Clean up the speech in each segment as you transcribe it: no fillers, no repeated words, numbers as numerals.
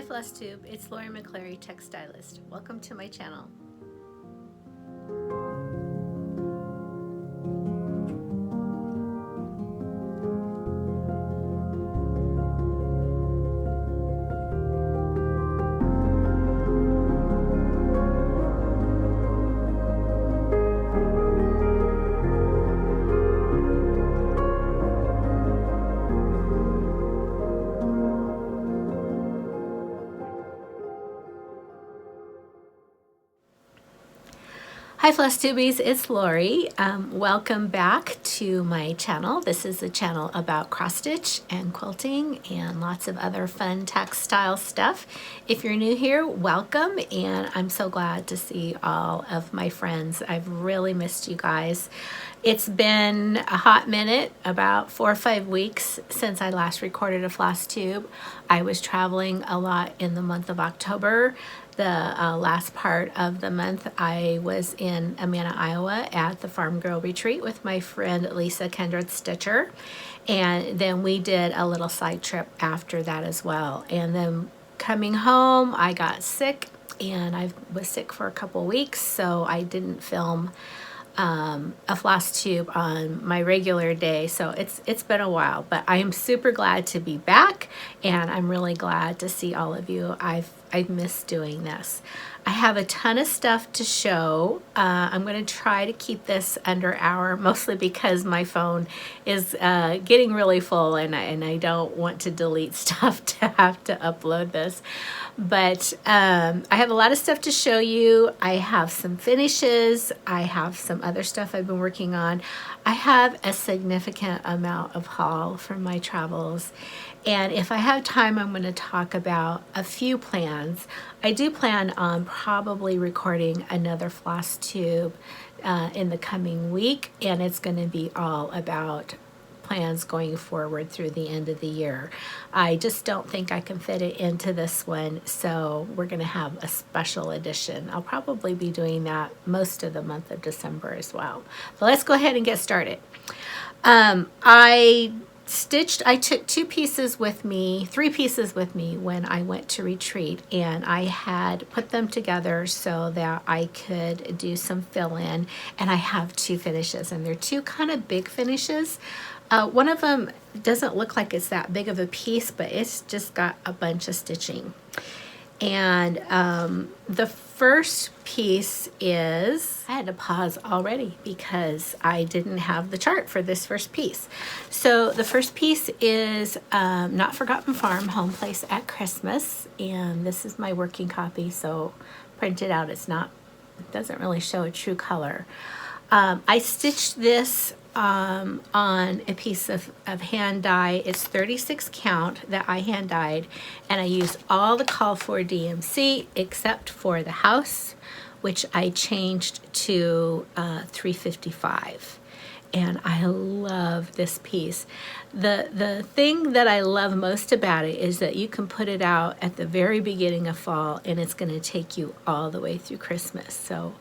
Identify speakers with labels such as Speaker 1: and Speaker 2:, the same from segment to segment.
Speaker 1: FlossTube, it's Lori Marcovic, textilist. Welcome to my channel. Hi FlossTubies, it's Lori. Welcome back to my channel. This is a channel about cross stitch and quilting and lots of other fun textile stuff. If you're new here, welcome, and I'm so glad to see all of my friends. I've really missed you guys. It's been a hot minute, about 4 or 5 weeks since I last recorded a FlossTube. I was traveling a lot in the month of October. The last part of the month I was in Amana, Iowa at the Farmgirl retreat with my friend Lisa Kendrick Stitcher, and then we did a little side trip after that as well. And then coming home I got sick, and I was sick for a couple weeks, so I didn't film a FlossTube on my regular day. So it's been a while, but I am super glad to be back, and I'm really glad to see all of you. I've missed doing this. I have a ton of stuff to show. I'm going to try to keep this under an hour, mostly because my phone is getting really full, and I don't want to delete stuff to have to upload this. But I have a lot of stuff to show you. I have some finishes. I have some other stuff I've been working on. I have a significant amount of haul from my travels. And if I have time, I'm going to talk about a few plans. I do plan on probably recording another FlossTube in the coming week, and it's going to be all about plans going forward through the end of the year. I just don't think I can fit it into this one, so we're going to have a special edition. I'll probably be doing that most of the month of December as well. But let's go ahead and get started. I took 3 pieces with me when I went to retreat, and I had put them together so that I could do some fill-in, and I have 2 finishes, and they're 2 kind of big finishes. One of them doesn't look like it's that big of a piece, but it's just got a bunch of stitching. And the first piece is, I had to pause already because I didn't have the chart for this first piece. So the first piece is Not Forgotten Farm, Home Place at Christmas. And this is my working copy, so printed out. It doesn't really show a true color. I stitched this on a piece of hand dye. It's 36 count that I hand dyed, and I used all the call for DMC except for the house, which I changed to 355. And I love this piece. The thing that I love most about it is that you can put it out at the very beginning of fall, and it's going to take you all the way through Christmas. So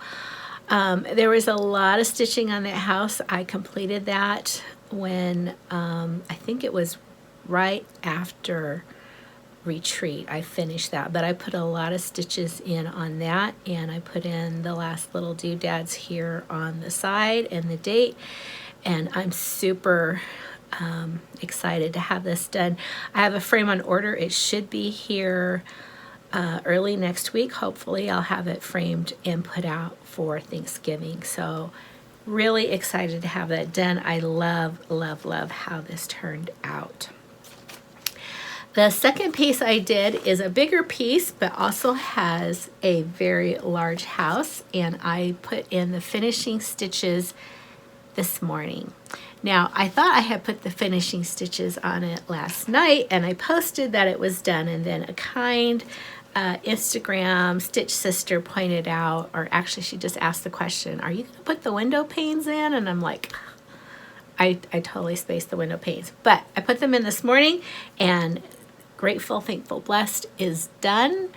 Speaker 1: there was a lot of stitching on that house. I completed that when I think it was right after retreat. I finished that, but I put a lot of stitches in on that, and I put in the last little doodads here on the side and the date, and I'm super excited to have this done. I have a frame on order. It should be here early next week. Hopefully I'll have it framed and put out for Thanksgiving. So really excited to have that done. I love how this turned out. The second piece I did is a bigger piece, but also has a very large house, and I put in the finishing stitches this morning. Now, I thought I had put the finishing stitches on it last night, and I posted that it was done, and then a kind Instagram Stitch Sister pointed out, or actually she just asked the question, are you going to put the window panes in? And I'm like, I totally spaced the window panes. But I put them in this morning, and Grateful, Thankful, Blessed is done.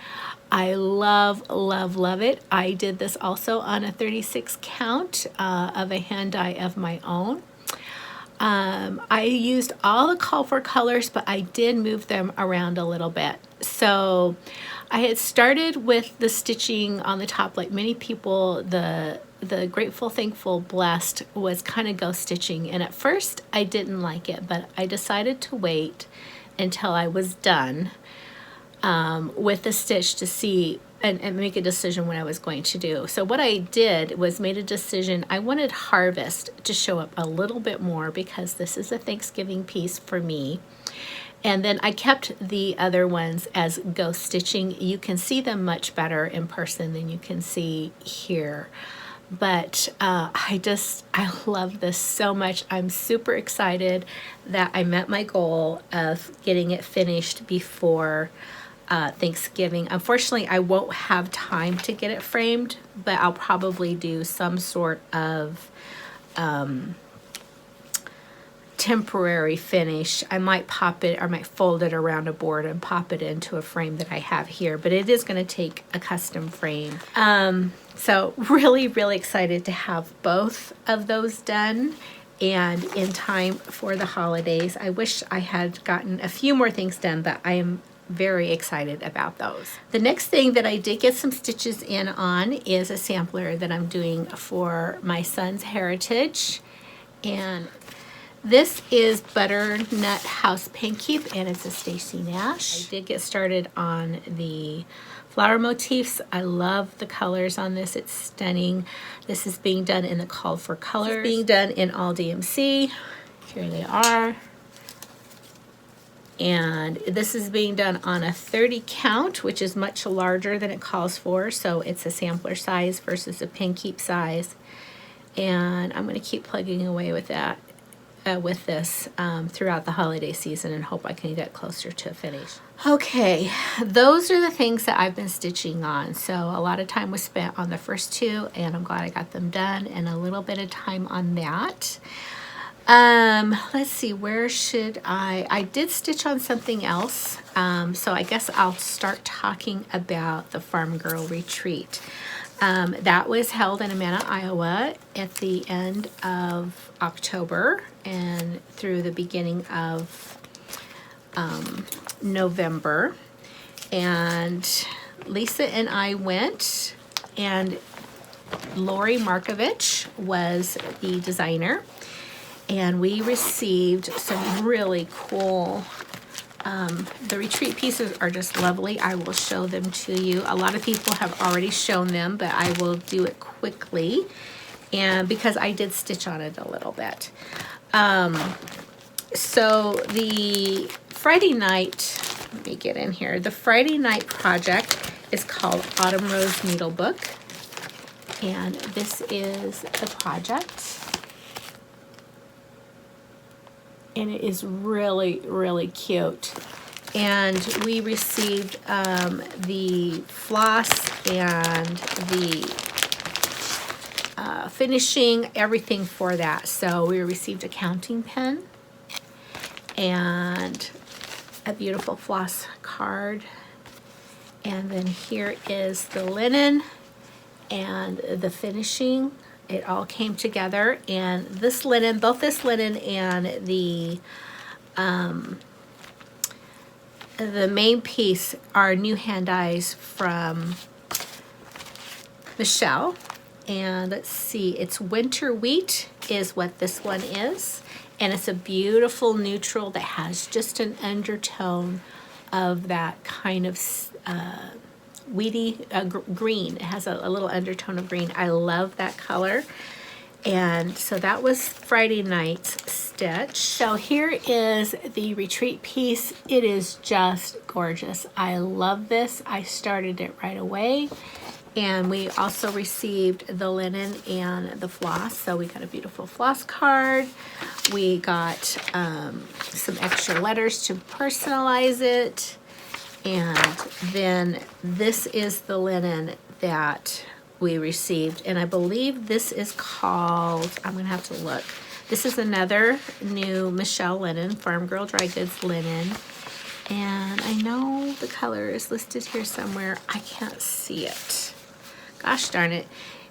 Speaker 1: I love it. I did this also on a 36 count of a hand dye of my own. I used all the call for colors, but I did move them around a little bit. So I had started with the stitching on the top, like many people. The Grateful, Thankful, Blessed was kind of ghost stitching, and at first I didn't like it, but I decided to wait until I was done with the stitch to see and make a decision what I was going to do. So what I did was made a decision. I wanted Harvest to show up a little bit more because this is a Thanksgiving piece for me. And then I kept the other ones as ghost stitching. You can see them much better in person than you can see here. But I love this so much. I'm super excited that I met my goal of getting it finished before Thanksgiving. Unfortunately, I won't have time to get it framed, but I'll probably do some sort of temporary finish. I might pop it, or might fold it around a board and pop it into a frame that I have here, but it is going to take a custom frame. So really, really excited to have both of those done and in time for the holidays. I wish I had gotten a few more things done, but I am very excited about those. The next thing that I did get some stitches in on is a sampler that I'm doing for my son's heritage. And this is Butternut House Pancake, and it's a Stacy Nash. I did get started on the flower motifs. I love the colors on this. It's stunning. This is being done in the Call for Colors. This is being done in all DMC. Here they are. And this is being done on a 30 count, which is much larger than it calls for. So it's a sampler size versus a pin keep size. And I'm going to keep plugging away with that, with this throughout the holiday season, and hope I can get closer to a finish. Okay, those are the things that I've been stitching on. So a lot of time was spent on the first two, and I'm glad I got them done, and a little bit of time on that. Let's see, where should I did stitch on something else. So I guess I'll start talking about the Farmgirl retreat. That was held in Amana, Iowa at the end of October and through the beginning of November. And Lisa and I went, and Lori Marcovic was the designer. And we received some really cool, the retreat pieces are just lovely. I will show them to you. A lot of people have already shown them, but I will do it quickly, and because I did stitch on it a little bit. So the Friday night, let me get in here. The Friday night project is called Autumn Rose Needle Book, and this is the project. And it is really, really cute. And we received the floss and the finishing, everything for that. So we received a counting pen and a beautiful floss card. And then here is the linen and the finishing. It all came together, and this linen, both this linen and the main piece are new hand dyes from Michelle. And let's see, it's Winter Wheat is what this one is, and it's a beautiful neutral that has just an undertone of that kind of weedy green. It has a little undertone of green. I love that color. And so that was Friday night's stitch. So here is the retreat piece. It is just gorgeous. I love this. I started it right away. And we also received the linen and the floss. So we got a beautiful floss card. We got some extra letters to personalize it. And then this is the linen that we received. And I believe this is called, I'm going to have to look. This is another new Michelle linen, Farmgirl Dry Goods linen. And I know the color is listed here somewhere. I can't see it. Gosh darn it.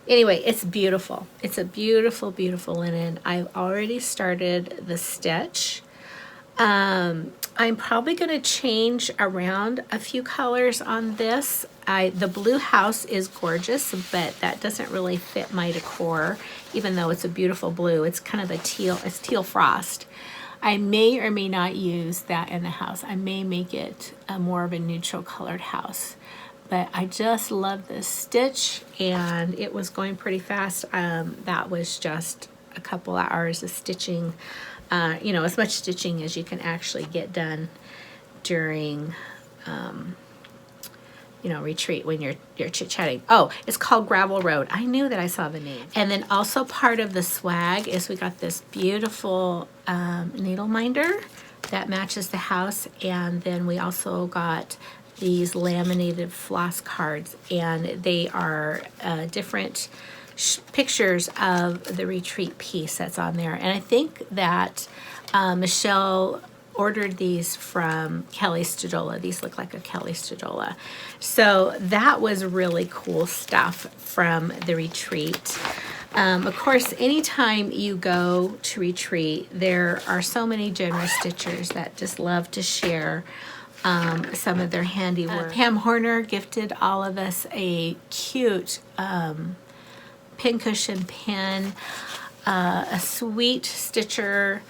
Speaker 1: Anyway, it's beautiful. It's a beautiful, beautiful linen. I've already started the stitch. I'm probably going to change around a few colors on this. The blue house is gorgeous, but that doesn't really fit my decor, even though it's a beautiful blue. It's kind of a teal, it's teal frost. I may or may not use that in the house. I may make it more of a neutral colored house. But I just love this stitch, and it was going pretty fast. That was just a couple hours of stitching, you know, as much stitching as you can actually get done during, you know, retreat when you're chit-chatting. Oh, it's called Gravel Road. I knew that I saw the name. And then also part of the swag is we got this beautiful needle minder that matches the house, and then we also got these laminated floss cards, and they are different pictures of the retreat piece that's on there. And I think that Michelle ordered these from Kelly Stadola. These look like a Kelly Stadola. So that was really cool stuff from the retreat. Of course, anytime you go to retreat, there are so many generous stitchers that just love to share some of their handiwork. Pam Horner gifted all of us a cute pincushion pin, a sweet stitcher.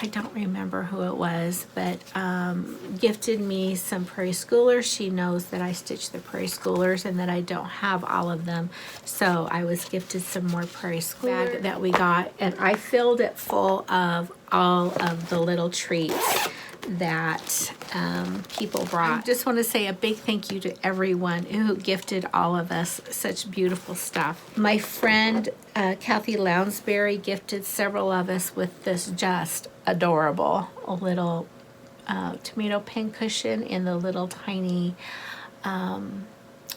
Speaker 1: I don't remember who it was, but gifted me some Prairie Schoolers. She knows that I stitch the Prairie Schoolers and that I don't have all of them. So I was gifted some more Prairie Schoolers bag that we got, and I filled it full of all of the little treats that people brought. I just want to say a big thank you to everyone who gifted all of us such beautiful stuff. My friend Kathy Lounsbury gifted several of us with this just adorable little tomato pincushion in the little tiny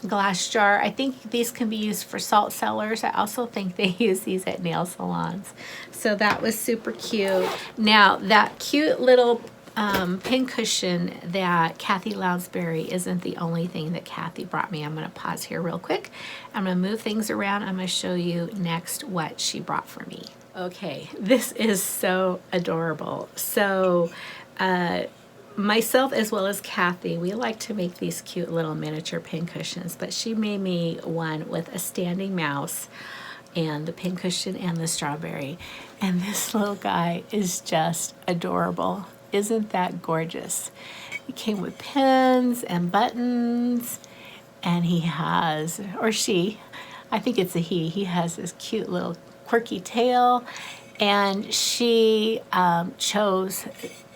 Speaker 1: glass jar. I think these can be used for salt cellars. I also think they use these at nail salons. So that was super cute. Now that cute little pincushion that Kathy Lounsbury isn't the only thing that Kathy brought me. I'm going to pause here real quick. I'm going to move things around. I'm going to show you next what she brought for me. Okay, this is so adorable. So myself as well as Kathy, we like to make these cute little miniature pincushions, but she made me one with a standing mouse and the pincushion and the strawberry. And this little guy is just adorable. Isn't that gorgeous? It came with pins and buttons, and he has, or she, I think it's a he has this cute little quirky tail, and she chose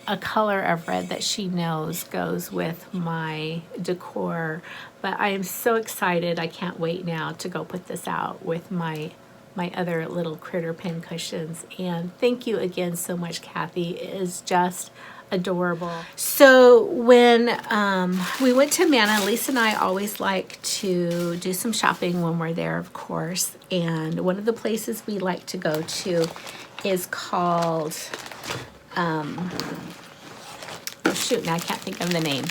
Speaker 1: a color of red that she knows goes with my decor. But I am so excited. I can't wait now to go put this out with my other little critter pin cushions. And thank you again so much, Kathy. It is just adorable. So when we went to Amana, Lisa and I always like to do some shopping when we're there, of course. And one of the places we like to go to is called, oh shoot, now I can't think of the name,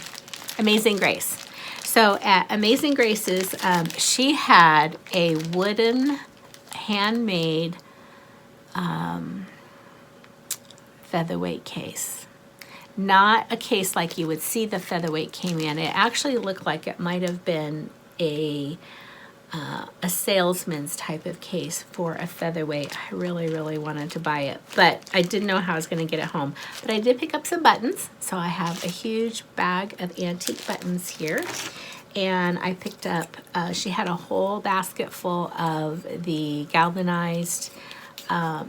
Speaker 1: Amazing Grace. So at Amazing Grace's, she had a wooden handmade featherweight case. Not a case like you would see the featherweight came in. It actually looked like it might have been a salesman's type of case for a featherweight. I really, really wanted to buy it, but I didn't know how I was going to get it home. But I did pick up some buttons, so I have a huge bag of antique buttons here. And I picked up, she had a whole basket full of the galvanized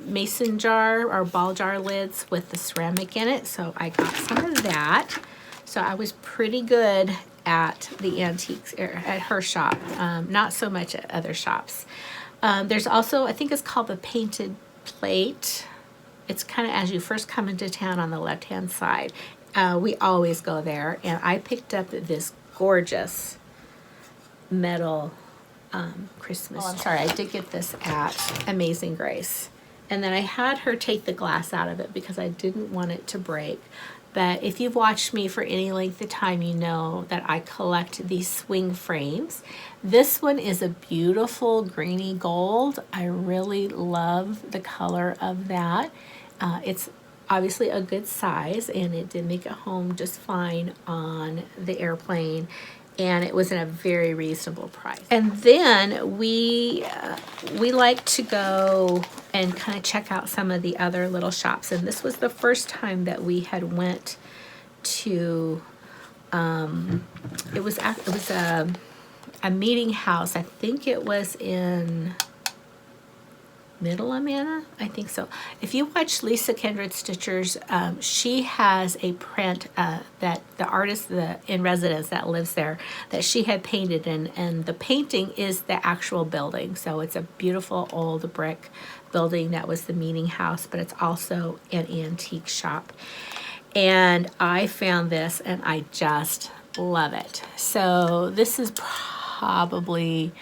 Speaker 1: mason jar or ball jar lids with the ceramic in it. So I got some of that. So I was pretty good at the antiques at her shop, not so much at other shops. There's also, I think it's called the Painted Plate. It's kind of as you first come into town on the left-hand side. We always go there, and I picked up this gorgeous metal Christmas. Oh, I'm sorry, I did get this at Amazing Grace. And then I had her take the glass out of it because I didn't want it to break. but if you've watched me for any length of time, you know that I collect these swing frames. This one is a beautiful greeny gold. I really love the color of that. It's obviously a good size, and it did make it home just fine on the airplane, and it was in a very reasonable price. And then we like to go and kind of check out some of the other little shops, and this was the first time that we had went to it was a meeting house. I think it was in Middle Amana, I think so. If you watch Lisa Kindred Stitcher's, she has a print that the artist in residence that lives there, that she had painted in, and the painting is the actual building. So it's a beautiful old brick building that was the meeting house, but it's also an antique shop. And I found this, and I just love it. So this is probably,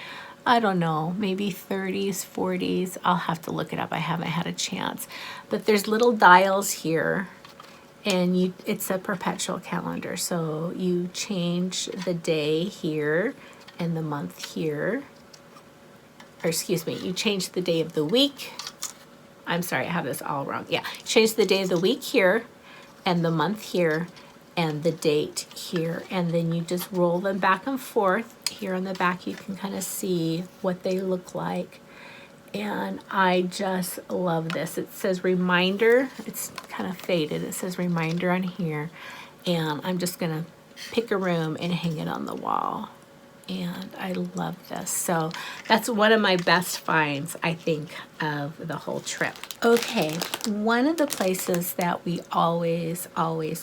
Speaker 1: I don't know, maybe 30s, 40s. I'll have to look it up. I haven't had a chance. But there's little dials here, and it's a perpetual calendar. So you change the day here and the month here. Or excuse me, you change the day of the week. I'm sorry, I have this all wrong. Yeah, change the day of the week here and the month here and the date here, and then you just roll them back and forth. Here on the back you can kind of see what they look like, and I just love this. It says reminder. It's kind of faded. It says reminder on here, and I'm just gonna pick a room and hang it on the wall, and I love this. So that's one of my best finds, I think, of the whole trip. Okay, one of the places that we always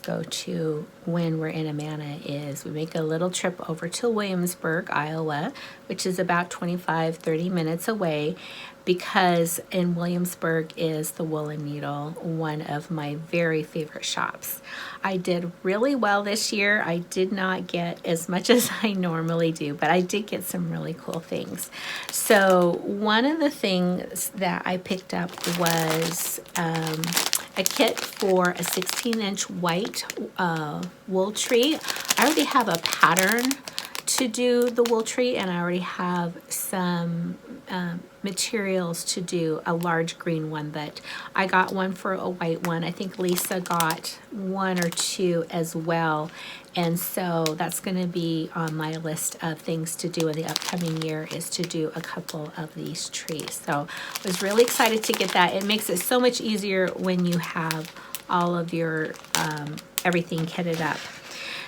Speaker 1: go to when we're in Amana is we make a little trip over to Williamsburg, Iowa, which is about 25-30 minutes away, because in Williamsburg is the Woolen Needle, one of my very favorite shops. I did really well this year. I did not get as much as I normally do, but I did get some really cool things. So one of the things that I picked up was a kit for a 16-inch white wool tree. I already have a pattern to do the wool tree, and I already have some materials to do a large green one, but I got one for a white one. I think Lisa got one or two as well, and so that's going to be on my list of things to do in the upcoming year, is to do a couple of these trees. So I was really excited to get that. It makes it so much easier when you have all of your everything kitted up.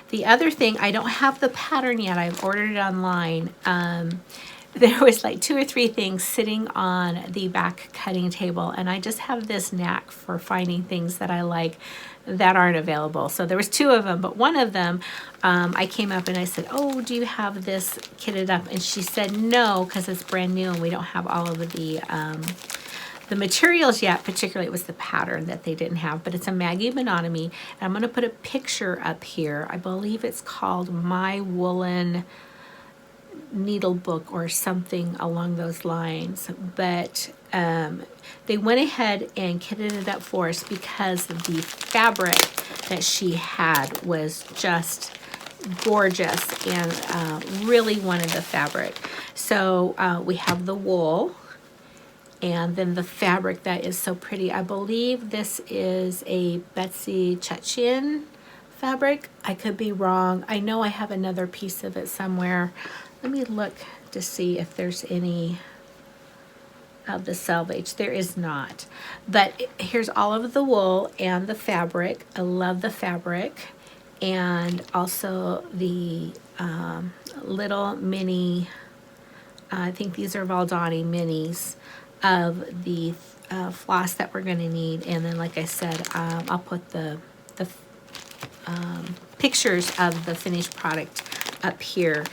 Speaker 1: The other thing, I don't have the pattern yet. I've ordered it online. There was like 2 or 3 things sitting on the back cutting table, and I just have this knack for finding things that I like that aren't available. So there was 2 of them, but one of them, I came up and I said, oh, do you have this kitted up? And she said no, because it's brand new and we don't have all of the materials yet. Particularly it was the pattern that they didn't have, but it's a Maggie Bonotomy, and I'm going to put a picture up here. I believe it's called My Woolen Needle Book or something along those lines, but they went ahead and kitted it up for us because the fabric that she had was just gorgeous, and really wanted the fabric. So we have the wool, and then the fabric that is so pretty. I believe this is a Betsy Chutchin fabric. I could be wrong. I know I have another piece of it somewhere. Let me look to see if there's any of the selvage. There is not. But here's all of the wool and the fabric. I love the fabric. And also the little mini, I think these are Valdani minis of the floss that we're going to need. And then, like I said, I'll put the pictures of the finished product up here.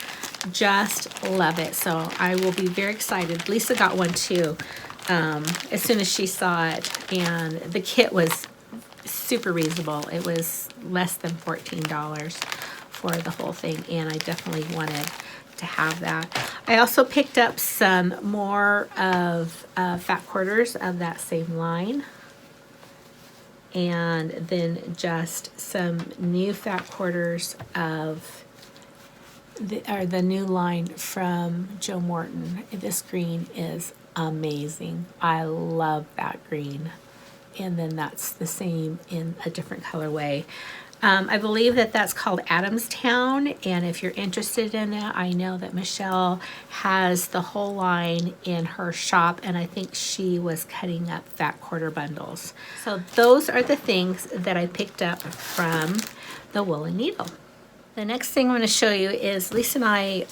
Speaker 1: Just love it. So I will be very excited. Lisa got one too as soon as she saw it, and the kit was super reasonable. It was less than $14 for the whole thing, and I definitely wanted to have that. I also picked up some more of fat quarters of that same line, and then just some new fat quarters of the new line from Joe Morton. This green is amazing. I love that green. And then that's the same in a different colorway. I believe that that's called Adamstown, and if you're interested in that, I know that Michelle has the whole line in her shop, and I think she was cutting up fat quarter bundles. So those are the things that I picked up from the Woolen Needle. The next thing I'm going to show you is Lisa and I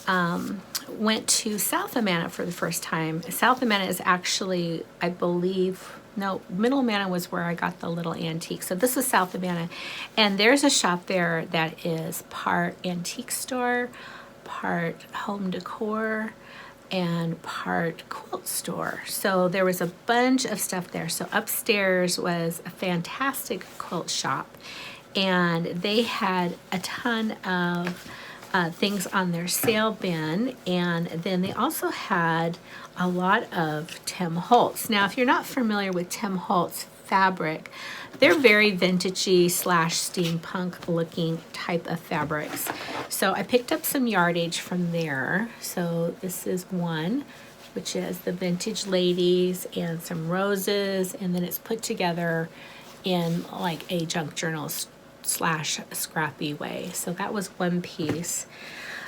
Speaker 1: went to South Amana for the first time. South Amana is actually, I believe, no, Middle Amana was where I got the little antique. So this is South Amana. And there's a shop there that is part antique store, part home decor, and part quilt store. So there was a bunch of stuff there. So upstairs was a fantastic quilt shop. And they had a ton of things on their sale bin, and then they also had a lot of Tim Holtz. Now, if you're not familiar with Tim Holtz fabric, they're very vintagey / steampunk looking type of fabrics. So I picked up some yardage from there. So this is one, which is the vintage ladies and some roses, and then it's put together in like a junk journal / scrappy way. So that was one piece.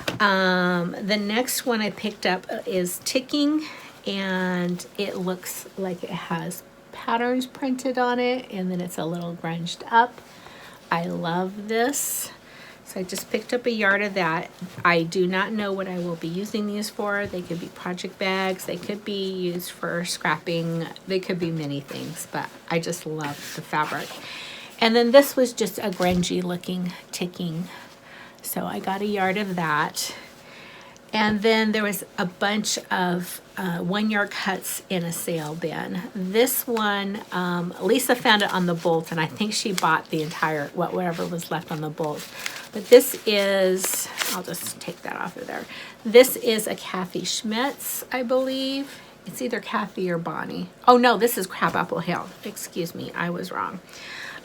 Speaker 1: The next one I picked up is ticking, and it looks like it has patterns printed on it, and then it's a little grunged up. I love this. So I just picked up a yard of that. I do not know what I will be using these for. They could be project bags, they could be used for scrapping, they could be many things, but I just love the fabric. And then this was just a grungy looking ticking. So I got a yard of that. And then there was a bunch of 1 yard cuts in a sale bin. This one, Lisa found it on the bolt, and I think she bought the entire, whatever was left on the bolt. But this is, I'll just take that off of there. This is a Kathy Schmitz, I believe. It's either Kathy or Bonnie. Oh no, this is Crabapple Hill. Excuse me, I was wrong.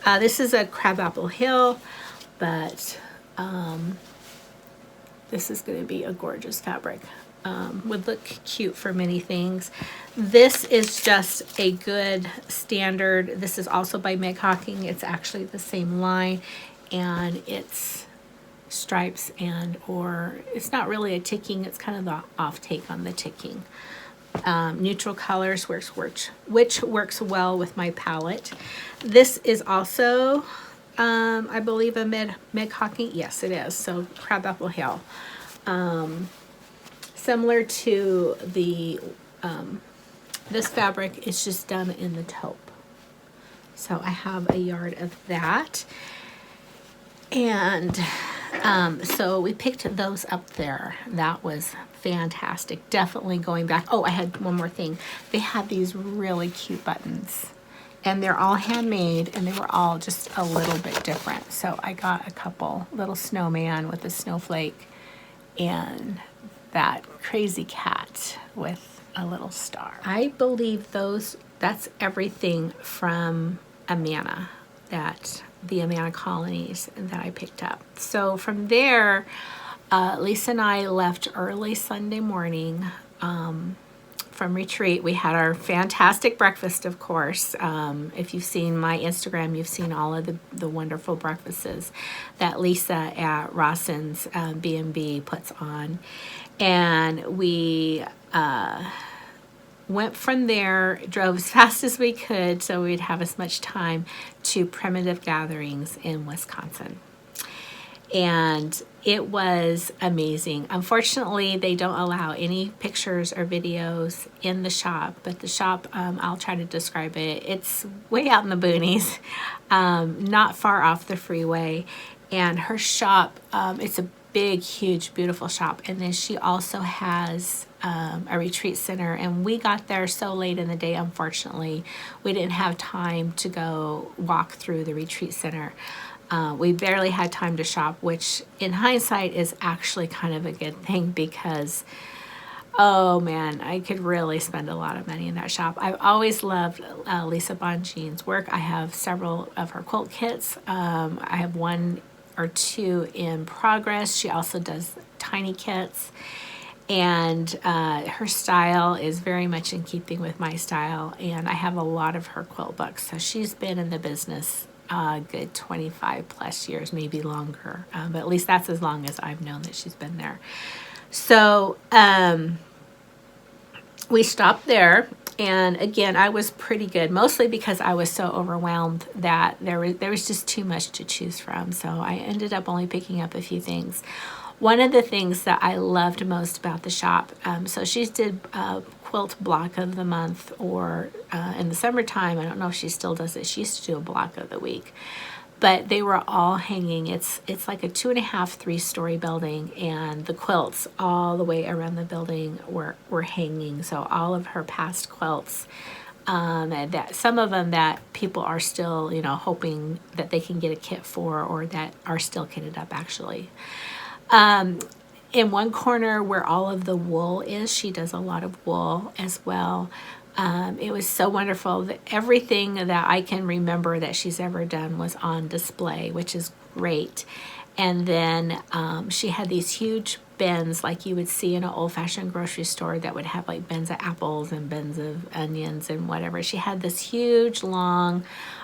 Speaker 1: This is a Crabapple Hill, but this is going to be a gorgeous fabric. Would look cute for many things. This is just a good standard. This is also by Meg Hawking. It's actually the same line, and it's stripes and or it's not really a ticking. It's kind of the off take on the ticking. Neutral colors which works well with my palette. This is also I believe a Meg Hawking. Yes, it is. So Crabapple Hill. Similar to the this fabric is just done in the taupe. So I have a yard of that. And so we picked those up there. That was fantastic. Definitely going back. Oh, I had one more thing. They had these really cute buttons, and they're all handmade, and they were all just a little bit different. So I got a couple, little snowman with a snowflake and that crazy cat with a little star. I believe that's everything from Amana, the Amana Colonies that I picked up. So from there, Lisa and I left early Sunday morning from retreat. We had our fantastic breakfast, of course. If you've seen my Instagram, you've seen all of the wonderful breakfasts that Lisa at Rawson's B&B puts on. And we went from there, drove as fast as we could so we'd have as much time to Primitive Gatherings in Wisconsin. And it was amazing. Unfortunately, they don't allow any pictures or videos in the shop, but the shop, I'll try to describe it. It's way out in the boonies, not far off the freeway. And her shop, it's a big, huge, beautiful shop. And then she also has a retreat center, and we got there so late in the day, unfortunately, we didn't have time to go walk through the retreat center. We barely had time to shop, which in hindsight is actually kind of a good thing because oh man, I could really spend a lot of money in that shop. I've always loved Lisa Bonjean's work. I have several of her quilt kits. I have 1 or 2 in progress. She also does tiny kits. And her style is very much in keeping with my style. And I have a lot of her quilt books. So she's been in the business a good 25 plus years, maybe longer. But at least that's as long as I've known that she's been there. So we stopped there. And again, I was pretty good, mostly because I was so overwhelmed that there was just too much to choose from. So I ended up only picking up a few things. One of the things that I loved most about the shop, so she did quilt block of the month, or in the summertime, I don't know if she still does it. She used to do a block of the week, but they were all hanging. It's like a 2.5, 3-story building, and the quilts all the way around the building were hanging. So all of her past quilts, and that some of them that people are still, you know, hoping that they can get a kit for, or that are still kitted up actually. In one corner where all of the wool is, she does a lot of wool as well. It was so wonderful that everything that I can remember that she's ever done was on display, which is great. And then she had these huge bins like you would see in an old-fashioned grocery store that would have like bins of apples and bins of onions and whatever. She had this huge, long,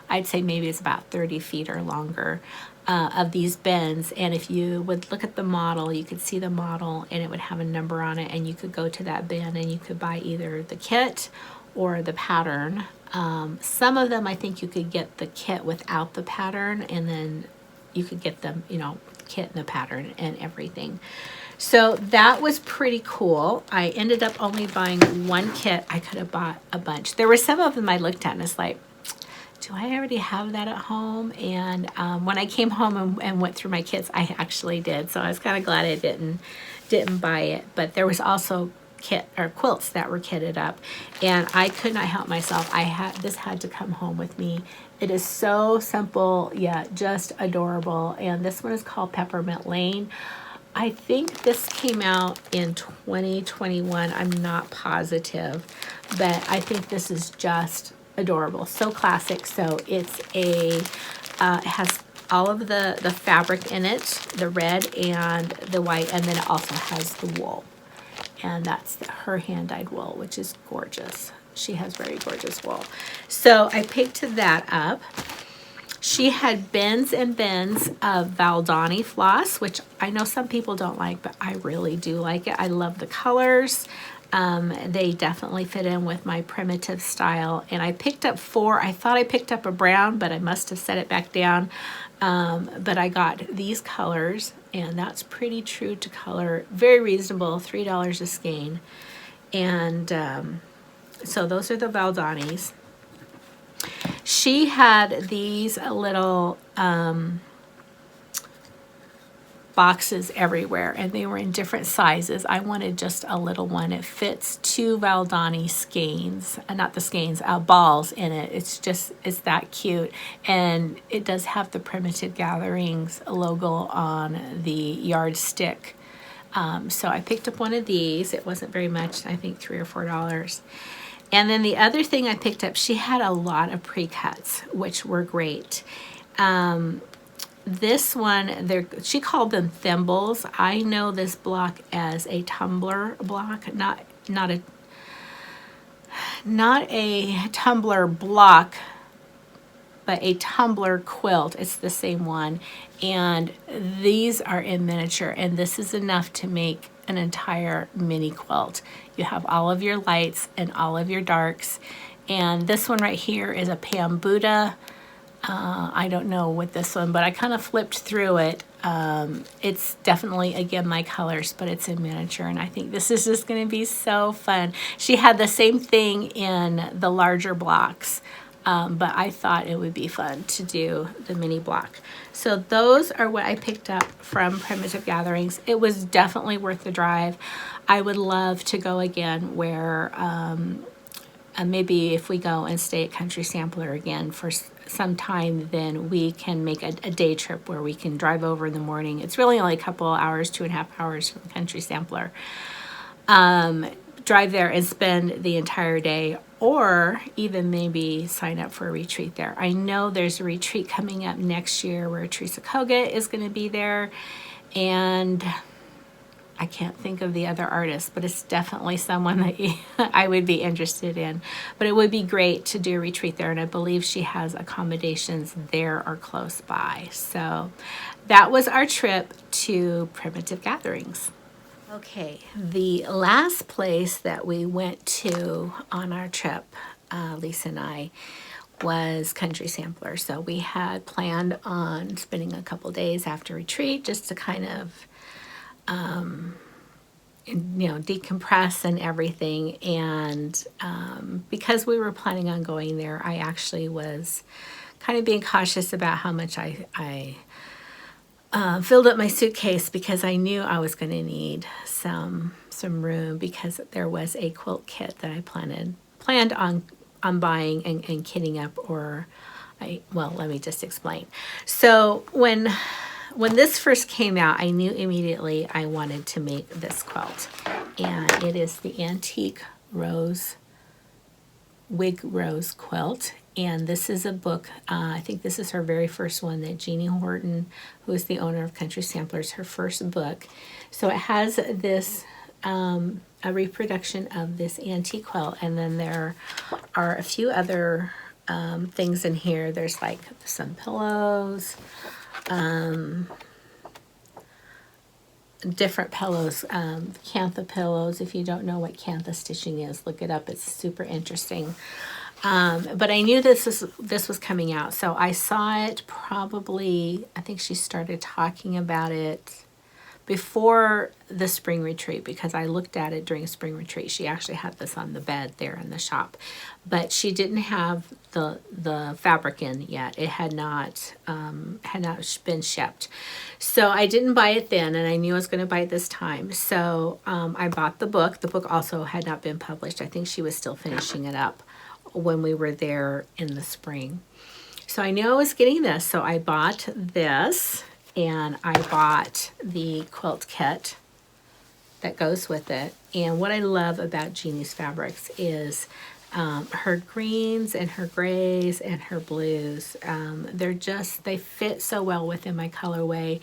Speaker 1: I'd say maybe it's about 30 feet or longer, of these bins, and if you would look at the model, you could see the model and it would have a number on it, and you could go to that bin and you could buy either the kit or the pattern. Some of them I think you could get the kit without the pattern, and then you could get them, you know, kit and the pattern and everything. So that was pretty cool. I ended up only buying 1 kit. I could have bought a bunch. There were some of them I looked at and it's like, do I already have that at home? And when I came home and went through my kits, I actually did. So I was kind of glad I didn't buy it. But there was also quilts that were kitted up, and I could not help myself. This had to come home with me. It is so simple yet just adorable. And this one is called Peppermint Lane. I think this came out in 2021. I'm not positive, but I think this is just adorable, so classic. So it's it has all of the fabric in it, the red and the white, and then it also has the wool, and that's her hand-dyed wool, which is gorgeous. She has very gorgeous wool. So I picked that up. She had bins and bins of Valdani floss, which I know some people don't like, but I really do like it. I love the colors. They definitely fit in with my primitive style. And I picked up 4. I thought I picked up a brown, but I must have set it back down. But I got these colors, and that's pretty true to color. Very reasonable, $3 a skein. And so those are the Valdanis. She had these little boxes everywhere, and they were in different sizes. I wanted just a little one. It fits 2 Valdani skeins, not the skeins, balls in it. It's that cute, and it does have the Primitive Gatherings logo on the yardstick. So I picked up one of these. It wasn't very much, I think $3 or $4. And then the other thing I picked up, she had a lot of pre-cuts, which were great. This one, she called them thimbles. I know this block as a tumbler block, not a tumbler block, but a tumbler quilt. It's the same one. And these are in miniature, and this is enough to make an entire mini quilt. You have all of your lights and all of your darks. And this one right here is a Pam Buddha. I don't know what this one, but I kind of flipped through it. It's definitely, again, my colors, but it's in miniature, and I think this is just going to be so fun. She had the same thing in the larger blocks, but I thought it would be fun to do the mini block. So those are what I picked up from Primitive Gatherings. It was definitely worth the drive. I would love to go again where maybe if we go and stay at Country Sampler again for some time, then we can make a day trip where we can drive over in the morning. It's really only a couple hours, 2.5 hours from Country Sampler. drive there and spend the entire day, or even maybe sign up for a retreat there. I know there's a retreat coming up next year where Teresa Koga is going to be there, and I can't think of the other artists, but it's definitely someone that I would be interested in. But it would be great to do a retreat there, and I believe she has accommodations there or close by. So that was our trip to Primitive Gatherings. Okay, the last place that we went to on our trip, Lisa and I, was Country Sampler. So we had planned on spending a couple days after retreat just to kind of, decompress and everything. And because we were planning on going there, I actually was kind of being cautious about how much I filled up my suitcase, because I knew I was going to need some room, because there was a quilt kit that I planned on buying and kitting up. Let me just explain. So when this first came out, I knew immediately I wanted to make this quilt, and it is the Antique Wig Rose quilt. And this is a book, I think this is her very first one, that Jeannie Horton, who is the owner of Country Samplers, her first book. So it has this, a reproduction of this antique quilt, and then there are a few other things in here. There's like some pillows, different pillows, cantha pillows. If you don't know what cantha stitching is, look it up. It's super interesting. But I knew this was coming out, so I saw it probably, I think she started talking about it before the spring retreat, because I looked at it during spring retreat. She actually had this on the bed there in the shop, but she didn't have the fabric in yet. It had not been shipped. So I didn't buy it then, and I knew I was going to buy it this time. So I bought the book. The book also had not been published. I think she was still finishing it up when we were there in the spring. So I knew I was getting this, so I bought this, and I bought the quilt kit that goes with it. And what I love about Jeannie's fabrics is her greens and her grays and her blues. They fit so well within my colorway.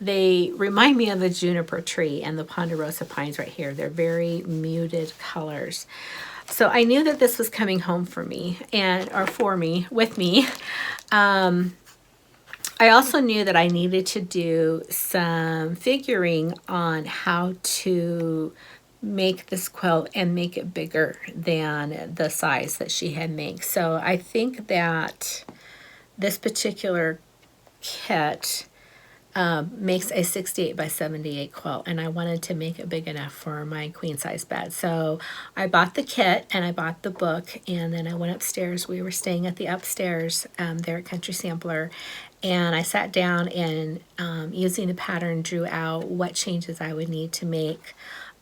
Speaker 1: They remind me of the juniper tree and the ponderosa pines right here. They're very muted colors. So I knew that this was coming home for me, with me. I also knew that I needed to do some figuring on how to make this quilt and make it bigger than the size that she had made. So I think that this particular kit makes a 68 by 78 quilt, and I wanted to make it big enough for my queen size bed. So I bought the kit and I bought the book, and then I went upstairs. We were staying at the upstairs there at Country Sampler, and I sat down and using the pattern drew out what changes I would need to make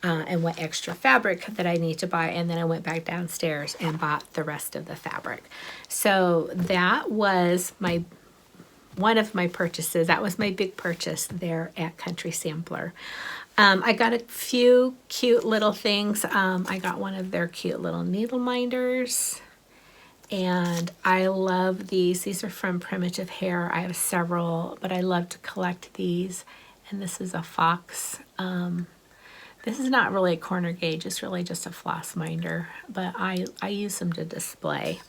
Speaker 1: and what extra fabric that I need to buy, and then I went back downstairs and bought the rest of the fabric. So that was one of my purchases. That was my big purchase there at Country Sampler. I got a few cute little things. I got one of their cute little needle minders, and I love these. These are from Primitive Hair. I have several, but I love to collect these. And this is a fox. This is not really a corner gauge. It's really just a floss minder, but I use them to display.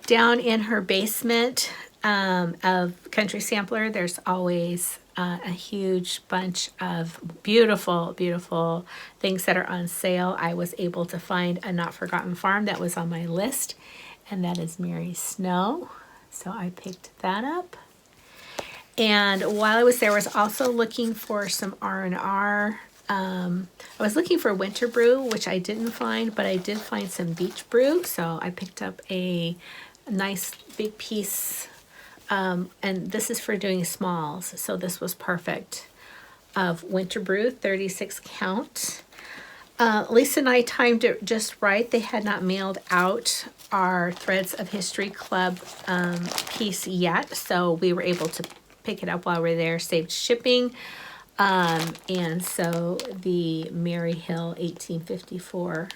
Speaker 1: Down in her basement of Country Sampler, there's always a huge bunch of beautiful, beautiful things that are on sale. I was able to find a Not Forgotten Farm that was on my list, and that is Mary Snow. So I picked that up. And while I was there, I was also looking for some R&R. I was looking for winter brew, which I didn't find, but I did find some beach brew. So I picked up a nice big piece, and this is for doing smalls, so this was perfect, of winter brew, 36 count. Lisa and I timed it just right. They had not mailed out our Threads of History Club piece yet, so we were able to pick it up while we were there, saved shipping. And so the Mary Hill 1854,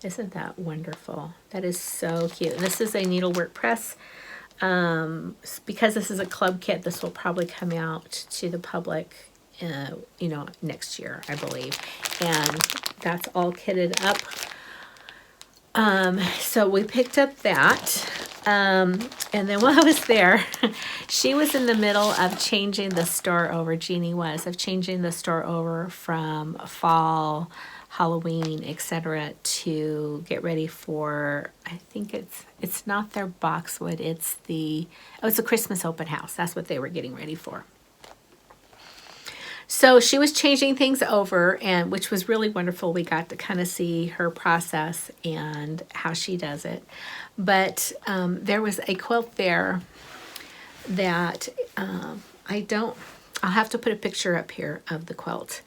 Speaker 1: isn't that wonderful? That is so cute. This is a needlework press. Because this is a club kit, this will probably come out to the public, you know, next year, I believe. And that's all kitted up. So we picked up that. And then while I was there, she was in the middle of changing the store over, Jeannie was, of changing the store over from fall, Halloween, etc., to get ready for, I think it's not their boxwood, it's the Christmas open house. That's what they were getting ready for. So she was changing things over, and which was really wonderful. We got to kind of see her process and how she does it. But there was a quilt there that I'll have to put a picture up here of the quilt.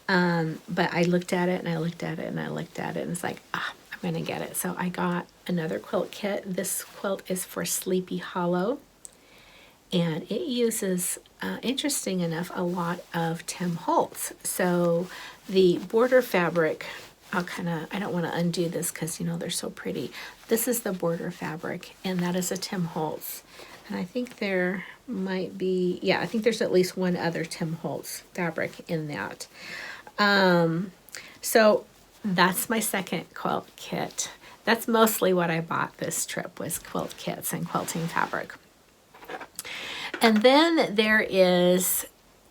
Speaker 1: But I looked at it and I looked at it and I looked at it and it's like, I'm going to get it. So I got another quilt kit. This quilt is for Sleepy Hollow. And it uses, interesting enough, a lot of Tim Holtz. So the border fabric, I don't want to undo this because, you know, they're so pretty. This is the border fabric, and that is a Tim Holtz. And I think there might be, yeah, I think there's at least one other Tim Holtz fabric in that. So that's my second quilt kit. That's mostly what I bought this trip, was quilt kits and quilting fabric. And then there is,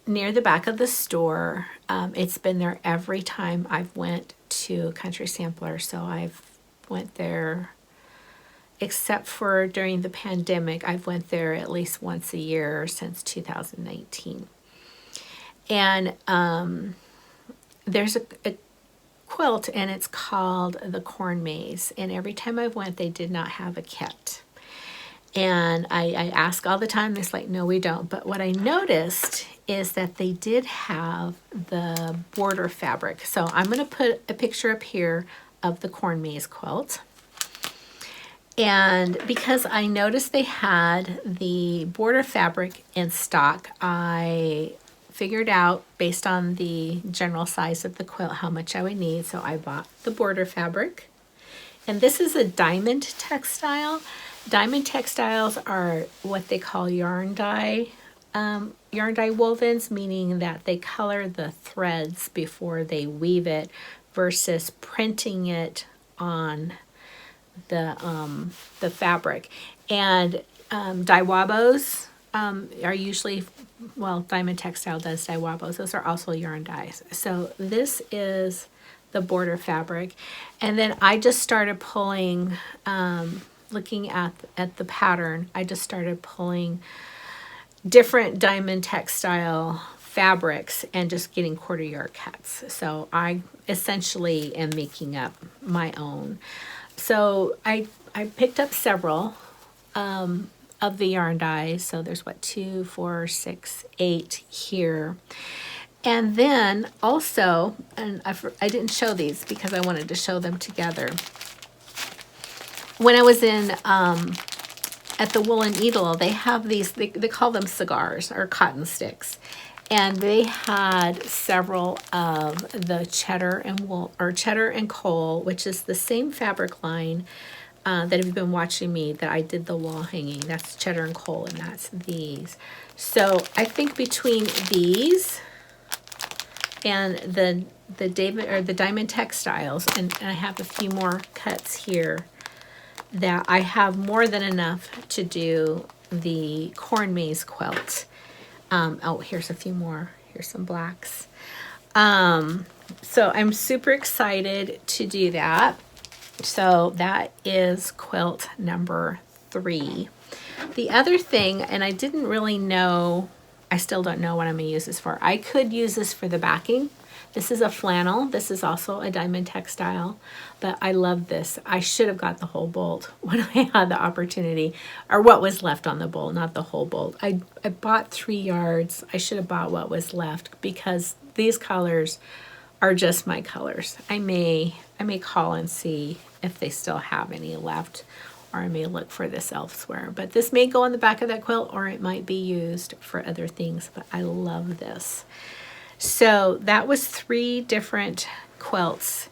Speaker 1: near the back of the store, it's been there every time I've went to Country Sampler. So I've went there, except for during the pandemic, I've went there at least once a year since 2019. And there's a quilt, and it's called the Corn Maze. And every time I went, they did not have a kit. And I ask all the time, they're like, no, we don't. But what I noticed is that they did have the border fabric. So I'm going to put a picture up here of the Corn Maze quilt. And because I noticed they had the border fabric in stock, I figured out, based on the general size of the quilt, how much I would need. So I bought the border fabric. And this is a diamond textile. Diamond textiles are what they call yarn dye wovens, meaning that they color the threads before they weave it versus printing it on the fabric. And dye wabos are usually, well, Diamond Textile does dye wabos. Those are also yarn dyes. So this is the border fabric. And then I just started pulling, looking at the pattern, I just started pulling different Diamond Textile fabrics and just getting quarter yard cuts. So I essentially am making up my own. So I picked up several of the yarn dyes. So there's 2, 4, 6, 8 here. And then also, and I didn't show these because I wanted to show them together. When I was in at the Woolen Needle, they have these, they call them cigars or cotton sticks. And they had several of the cheddar and wool, or cheddar and coal, which is the same fabric line that if you've been watching me, that I did the wall hanging. That's cheddar and coal, and that's these. So I think between these and the Diamond Textiles, and I have a few more cuts here, that I have more than enough to do the Corn Maze quilt. Oh, here's a few more. Here's some blacks. So I'm super excited to do that. So that is quilt number 3. The other thing, and I didn't really know, I still don't know what I'm going to use this for. I could use this for the backing. This is a flannel. This is also a Diamond Textile, but I love this. I should have got the whole bolt when I had the opportunity, or what was left on the bolt, not the whole bolt. I bought 3 yards. I should have bought what was left because these colors are just my colors. I may call and see if they still have any left, or I may look for this elsewhere. But this may go on the back of that quilt, or it might be used for other things, but I love this. So that was 3 different quilts.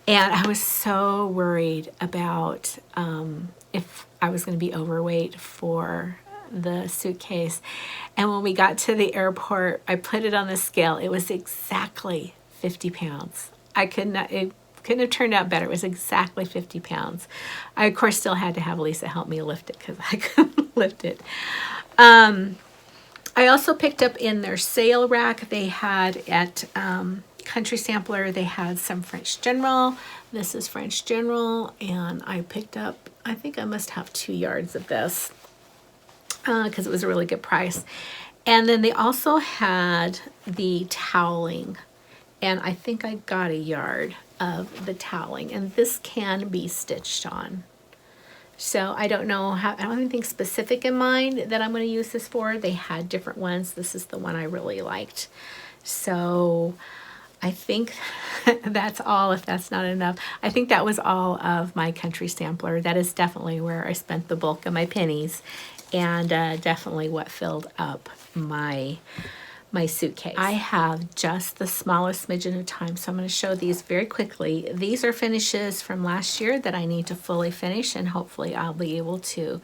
Speaker 1: And I was so worried about if I was going to be overweight for the suitcase. And when we got to the airport, I put it on the scale. It was exactly 50 pounds. It couldn't have turned out better. It was exactly 50 pounds. I, of course, still had to have Lisa help me lift it because I couldn't lift it. I also picked up in their sale rack, they had at Country Sampler, they had some French General. This is French General, and I picked up, I think I must have 2 yards of this because it was a really good price. And then they also had the toweling, and I think I got a yard of the toweling, and this can be stitched on. So I don't know how, I don't have anything specific in mind that I'm going to use this for. They had different ones. This is the one I really liked. So I think that's all, if that's not enough. I think that was all of my Country Sampler. That is definitely where I spent the bulk of my pennies, and definitely what filled up my suitcase. I have just the smallest smidgen of time, so I'm going to show these very quickly. These are finishes from last year that I need to fully finish, and hopefully I'll be able to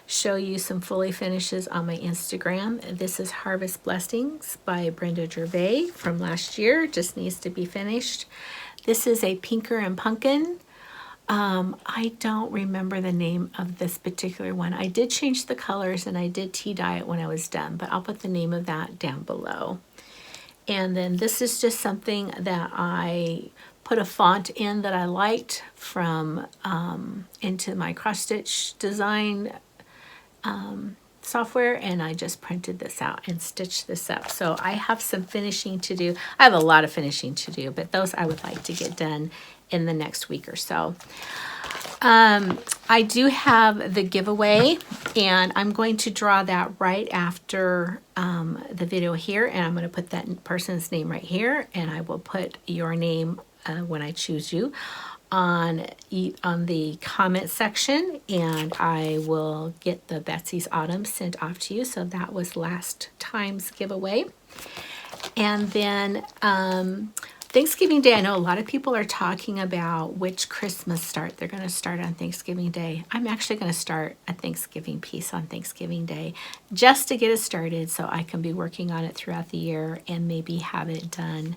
Speaker 1: show you some fully finishes on my Instagram. This is Harvest Blessings by Brenda Gervais from last year. Just needs to be finished. This is a Pinker and Pumpkin. I don't remember the name of this particular one. I did change the colors and I did tea dye it when I was done, but I'll put the name of that down below. And then this is just something that I put a font in that I liked from into my cross stitch design software, and I just printed this out and stitched this up. So I have some finishing to do. I have a lot of finishing to do, but those I would like to get done in the next week or so. I do have the giveaway, and I'm going to draw that right after the video here, and I'm going to put that person's name right here, and I will put your name when I choose you on the comment section, and I will get the Betsy's Autumn sent off to you. So that was last time's giveaway. And then Thanksgiving Day, I know a lot of people are talking about which Christmas start they're going to start on Thanksgiving Day. I'm actually going to start a Thanksgiving piece on Thanksgiving Day just to get it started so I can be working on it throughout the year and maybe have it done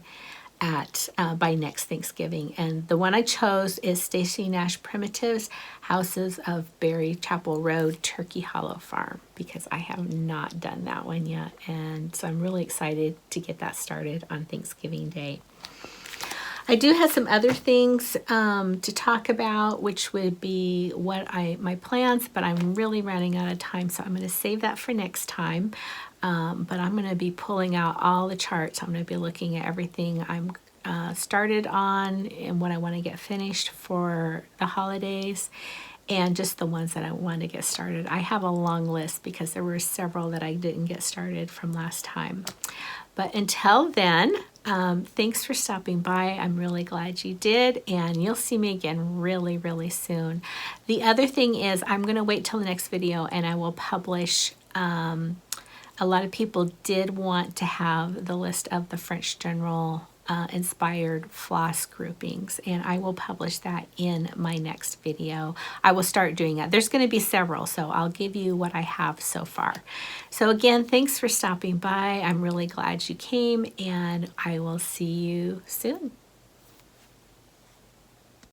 Speaker 1: at by next Thanksgiving. And the one I chose is Stacy Nash Primitives, Houses of Berry Chapel Road, Turkey Hollow Farm, because I have not done that one yet. And so I'm really excited to get that started on Thanksgiving Day. I do have some other things to talk about, which would be my plans, but I'm really running out of time, so I'm going to save that for next time. But I'm going to be pulling out all the charts. I'm going to be looking at everything I'm started on and what I want to get finished for the holidays, and just the ones that I want to get started. I have a long list because there were several that I didn't get started from last time. But until then, thanks for stopping by. I'm really glad you did, and you'll see me again really, really soon. The other thing is I'm going to wait till the next video, and I will publish. A lot of people did want to have the list of the French General inspired floss groupings, and I will publish that in my next video. I will start doing that. There's going to be several, so I'll give you what I have so far. So again, thanks for stopping by. I'm really glad you came, and I will see you soon.